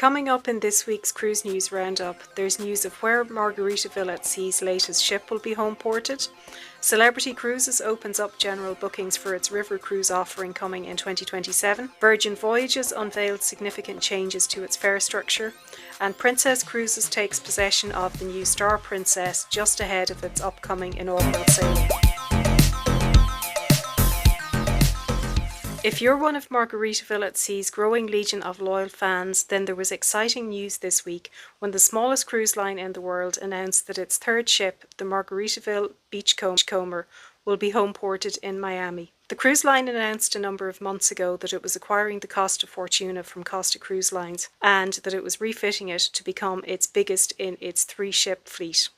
Coming up in this week's Cruise News Roundup, there's news of where Margueritaville at Sea's latest ship will be home ported. Celebrity Cruises opens up general bookings for its river cruise offering coming in 2027. Virgin Voyages unveiled significant changes to its fare structure. And Princess Cruises takes possession of the new Star Princess just ahead of its upcoming inaugural sailing. If you're one of Margueritaville at Sea's growing legion of loyal fans, then there was exciting news this week when the smallest cruise line in the world announced that its third ship, the Margueritaville Beachcomber, will be home ported in Miami. The cruise line announced a number of months ago that it was acquiring the Costa Fortuna from Costa Cruise Lines and that it was refitting it to become its biggest in its 3-ship fleet.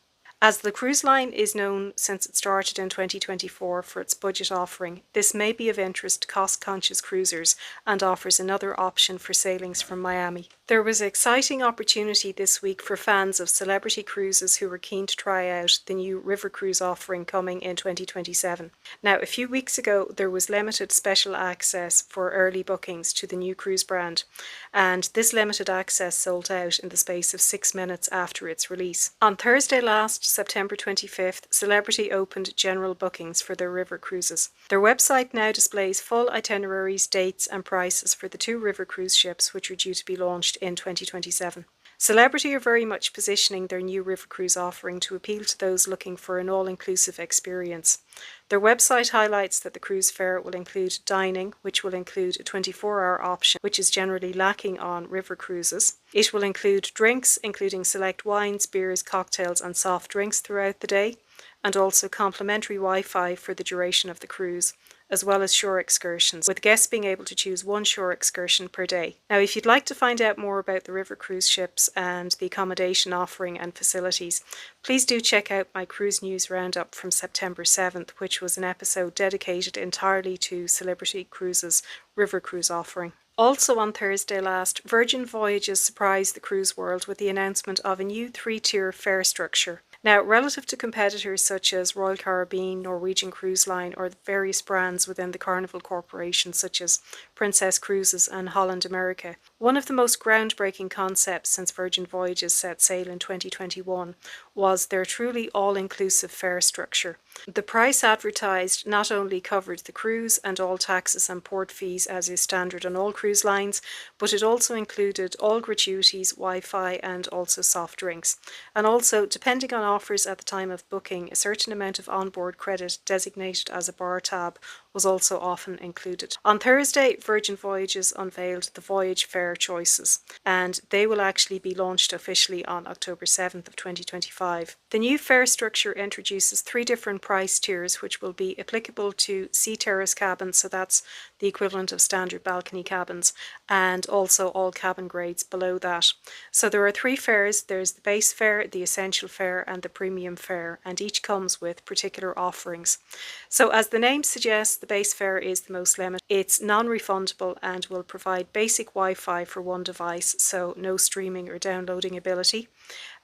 As the cruise line is known since it started in 2024 for its budget offering, this may be of interest to cost-conscious cruisers and offers another option for sailings from Miami. There was an exciting opportunity this week for fans of Celebrity Cruises who were keen to try out the new river cruise offering coming in 2027. Now, a few weeks ago, there was limited special access for early bookings to the new cruise brand, and this limited access sold out in the space of 6 minutes after its release. On Thursday last, September 25th, Celebrity opened general bookings for their river cruises. Their website now displays full itineraries, dates and prices for the 2 river cruise ships which are due to be launched in 2027. Celebrity are very much positioning their new river cruise offering to appeal to those looking for an all-inclusive experience. Their website highlights that the cruise fare will include dining, which will include a 24-hour option, which is generally lacking on river cruises. It will include drinks, including select wines, beers, cocktails and soft drinks throughout the day, and also complimentary Wi-Fi for the duration of the cruise, as well as shore excursions, with guests being able to choose 1 shore excursion per day. Now, if you'd like to find out more about the river cruise ships and the accommodation offering and facilities, please do check out my Cruise News Roundup from September 7th, which was an episode dedicated entirely to Celebrity Cruises' river cruise offering. Also on Thursday last, Virgin Voyages surprised the cruise world with the announcement of a new 3-tier fare structure. Now, relative to competitors such as Royal Caribbean, Norwegian Cruise Line, or the various brands within the Carnival Corporation such as Princess Cruises and Holland America, one of the most groundbreaking concepts since Virgin Voyages set sail in 2021 was their truly all-inclusive fare structure. The price advertised not only covered the cruise and all taxes and port fees as is standard on all cruise lines, but it also included all gratuities, Wi-Fi and also soft drinks. And also, depending on offers at the time of booking, a certain amount of onboard credit designated as a bar tab was also often included. On Thursday, Virgin Voyages unveiled the Voyage fare choices, and they will actually be launched officially on October 7th of 2025. The new fare structure introduces 3 different price tiers which will be applicable to sea terrace cabins, so that's the equivalent of standard balcony cabins, and also all cabin grades below that. So there are 3 fares. There's the base fare, the essential fare and the premium fare, and each comes with particular offerings. So as the name suggests, the base fare is the most limited. It's non-refundable and will provide basic Wi-Fi for 1 device, so no streaming or downloading ability.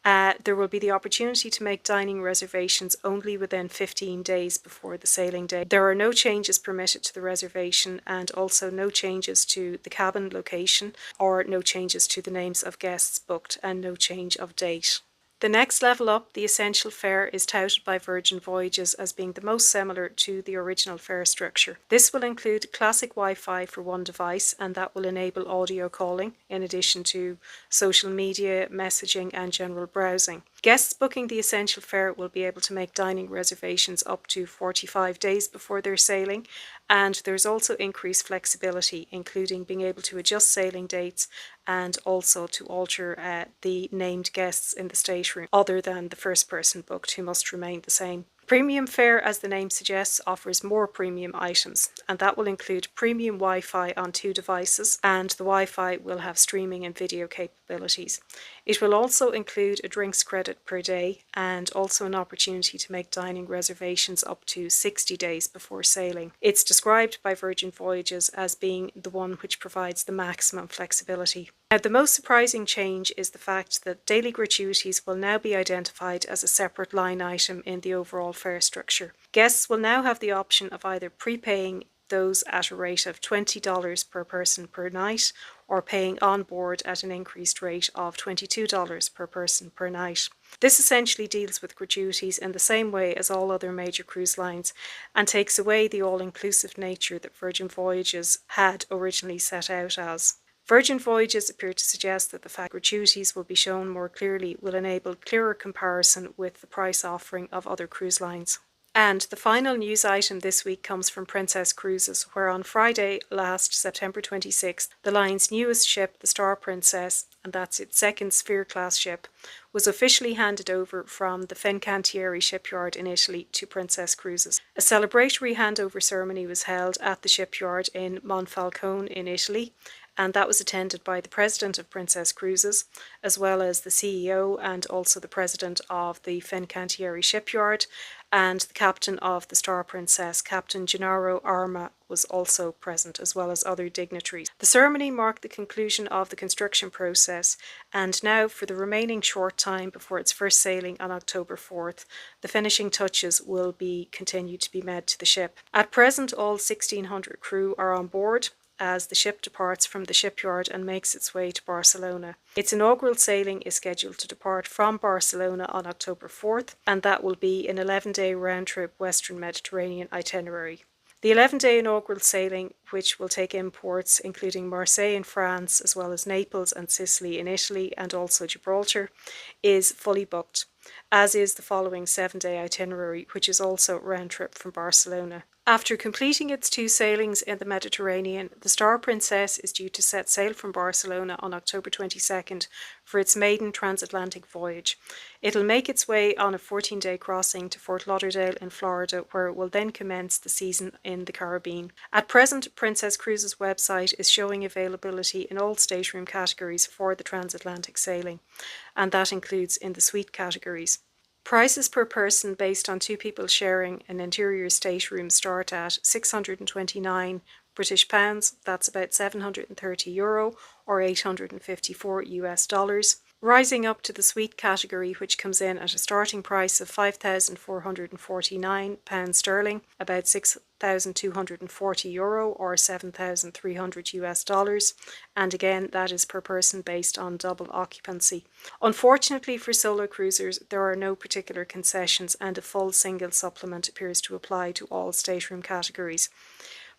There will be the opportunity to make dining reservations only within 15 days before the sailing day. There are no changes permitted to the reservation and also no changes to the cabin location or no changes to the names of guests booked and no change of date. The next level up, the essential fare, is touted by Virgin Voyages as being the most similar to the original fare structure. This will include classic Wi-Fi for 1 device, and that will enable audio calling in addition to social media, messaging and general browsing. Guests booking the essential fare will be able to make dining reservations up to 45 days before their sailing, and there's also increased flexibility, including being able to adjust sailing dates and also to alter the named guests in the stateroom other than the first person booked, who must remain the same. Premium fare, as the name suggests, offers more premium items, and that will include premium Wi-Fi on 2 devices, and the Wi-Fi will have streaming and video capabilities. It will also include a drinks credit per day and also an opportunity to make dining reservations up to 60 days before sailing. It's described by Virgin Voyages as being the one which provides the maximum flexibility. Now, the most surprising change is the fact that daily gratuities will now be identified as a separate line item in the overall fare structure. Guests will now have the option of either prepaying those at a rate of $20 per person per night, or paying on board at an increased rate of $22 per person per night. This essentially deals with gratuities in the same way as all other major cruise lines and takes away the all-inclusive nature that Virgin Voyages had originally set out as. Virgin Voyages appear to suggest that the fact gratuities will be shown more clearly will enable clearer comparison with the price offering of other cruise lines. And the final news item this week comes from Princess Cruises, where on Friday last, September 26th, the line's newest ship, the Star Princess, and that's its second Sphere-class ship, was officially handed over from the Fincantieri shipyard in Italy to Princess Cruises. A celebratory handover ceremony was held at the shipyard in Monfalcone in Italy, and that was attended by the president of Princess Cruises, as well as the CEO and also the president of the Fincantieri shipyard, and the captain of the Star Princess, Captain Gennaro Arma, was also present, as well as other dignitaries. The ceremony marked the conclusion of the construction process, and now for the remaining short time before its first sailing on October 4th, the finishing touches will be continued to be made to the ship. At present, all 1,600 crew are on board as the ship departs from the shipyard and makes its way to Barcelona. Its inaugural sailing is scheduled to depart from Barcelona on October 4th, and that will be an 11-day round-trip Western Mediterranean itinerary. The 11-day inaugural sailing, which will take imports including Marseille in France, as well as Naples and Sicily in Italy, and also Gibraltar, is fully booked, as is the following 7-day itinerary, which is also round-trip from Barcelona. After completing its 2 sailings in the Mediterranean, the Star Princess is due to set sail from Barcelona on October 22nd for its maiden transatlantic voyage. It'll make its way on a 14-day crossing to Fort Lauderdale in Florida, where it will then commence the season in the Caribbean. At present, Princess Cruises' website is showing availability in all stateroom categories for the transatlantic sailing, and that includes in the suite categories. Prices per person based on 2 people sharing an interior stateroom start at £629 British pounds, that's about €730 or 854 US dollars, rising up to the suite category, which comes in at a starting price of £5,449 sterling, about €6,240 or 7,300 US dollars, and again that is per person based on double occupancy. Unfortunately for solo cruisers, there are no particular concessions, and a full single supplement appears to apply to all stateroom categories.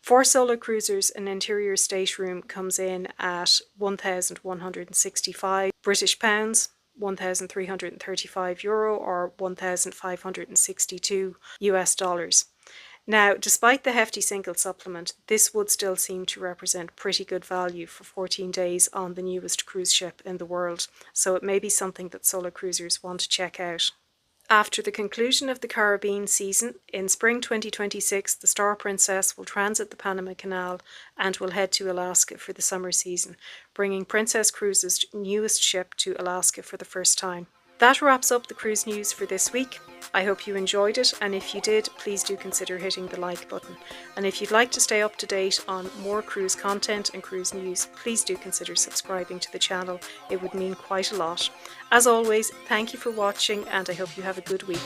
For solo cruisers, an interior stateroom comes in at £1,165 British pounds, €1,335 or 1,562 US dollars. Now, despite the hefty single supplement, this would still seem to represent pretty good value for 14 days on the newest cruise ship in the world, so it may be something that solo cruisers want to check out. After the conclusion of the Caribbean season, in spring 2026, the Star Princess will transit the Panama Canal and will head to Alaska for the summer season, bringing Princess Cruises' newest ship to Alaska for the first time. That wraps up the cruise news for this week. I hope you enjoyed it, and if you did, please do consider hitting the like button. And if you'd like to stay up to date on more cruise content and cruise news, please do consider subscribing to the channel. It would mean quite a lot. As always, thank you for watching, and I hope you have a good week.